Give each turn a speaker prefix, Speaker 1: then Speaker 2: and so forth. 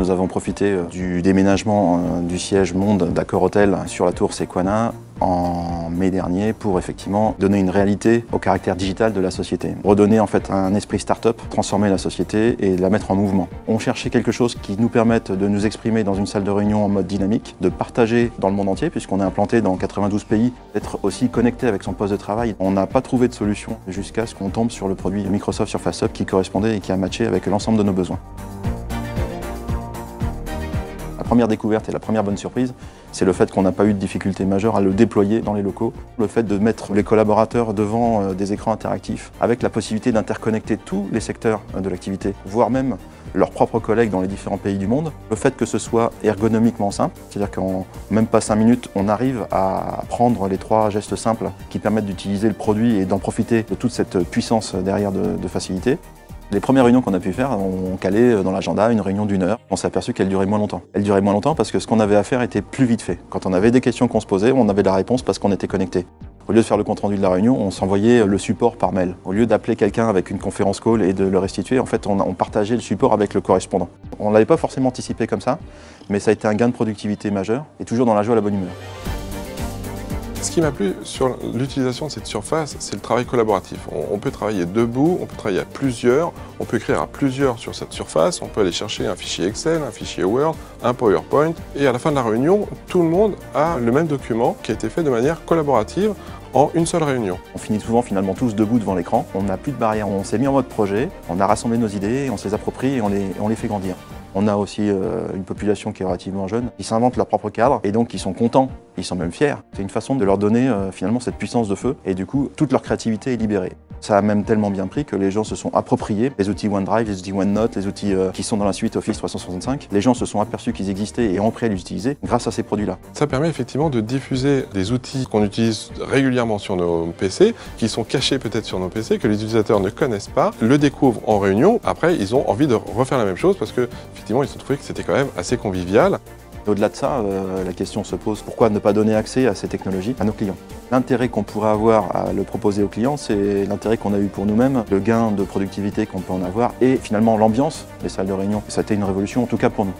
Speaker 1: nous avons profité du déménagement du siège Monde d'Accor Hôtel sur la tour Sequana en mai dernier pour effectivement donner une réalité au caractère digital de la société. Redonner en fait un esprit start-up, transformer la société et la mettre en mouvement. On cherchait quelque chose qui nous permette de nous exprimer dans une salle de réunion en mode dynamique, de partager dans le monde entier puisqu'on est implanté dans 92 pays, d'être aussi connecté avec son poste de travail. On n'a pas trouvé de solution jusqu'à ce qu'on tombe sur le produit Microsoft Surface Hub qui correspondait et qui a matché avec l'ensemble de nos besoins. La première découverte et la première bonne surprise, c'est le fait qu'on n'a pas eu de difficulté majeure à le déployer dans les locaux. Le fait de mettre les collaborateurs devant des écrans interactifs avec la possibilité d'interconnecter tous les secteurs de l'activité, voire même leurs propres collègues dans les différents pays du monde. Le fait que ce soit ergonomiquement simple, c'est-à-dire qu'en même pas 5 minutes, on arrive à prendre les 3 gestes simples qui permettent d'utiliser le produit et d'en profiter de toute cette puissance derrière de facilité. Les premières réunions qu'on a pu faire, on calait dans l'agenda une réunion d'1 heure. On s'est aperçu qu'elle durait moins longtemps. Elle durait moins longtemps parce que ce qu'on avait à faire était plus vite fait. Quand on avait des questions qu'on se posait, on avait la réponse parce qu'on était connecté. Au lieu de faire le compte-rendu de la réunion, on s'envoyait le support par mail. Au lieu d'appeler quelqu'un avec une conférence call et de le restituer, en fait, on partageait le support avec le correspondant. On ne l'avait pas forcément anticipé comme ça, mais ça a été un gain de productivité majeur et toujours dans la joie et la bonne humeur.
Speaker 2: Ce qui m'a plu sur l'utilisation de cette surface, c'est le travail collaboratif. On peut travailler debout, on peut travailler à plusieurs, on peut écrire à plusieurs sur cette surface, on peut aller chercher un fichier Excel, un fichier Word, un PowerPoint, et à la fin de la réunion, tout le monde a le même document qui a été fait de manière collaborative en une seule réunion.
Speaker 1: On finit souvent finalement tous debout devant l'écran, on n'a plus de barrière, on s'est mis en mode projet, on a rassemblé nos idées, on se les approprie et on les fait grandir. On a aussi une population qui est relativement jeune, qui s'inventent leur propre cadre et donc qui sont contents, ils sont même fiers. C'est une façon de leur donner finalement cette puissance de feu et du coup toute leur créativité est libérée. Ça a même tellement bien pris que les gens se sont appropriés les outils OneDrive, les outils OneNote, les outils qui sont dans la suite Office 365. Les gens se sont aperçus qu'ils existaient et ont appris à les utiliser grâce à ces produits-là.
Speaker 2: Ça permet effectivement de diffuser des outils qu'on utilise régulièrement sur nos PC, qui sont cachés peut-être sur nos PC, que les utilisateurs ne connaissent pas, le découvrent en réunion. Après, ils ont envie de refaire la même chose parce que effectivement, ils ont trouvé que c'était quand même assez convivial.
Speaker 1: Au-delà de ça, la question se pose, pourquoi ne pas donner accès à ces technologies à nos clients? L'intérêt qu'on pourrait avoir à le proposer aux clients, c'est l'intérêt qu'on a eu pour nous-mêmes, le gain de productivité qu'on peut en avoir et finalement l'ambiance des salles de réunion. Ça a été une révolution, en tout cas pour nous.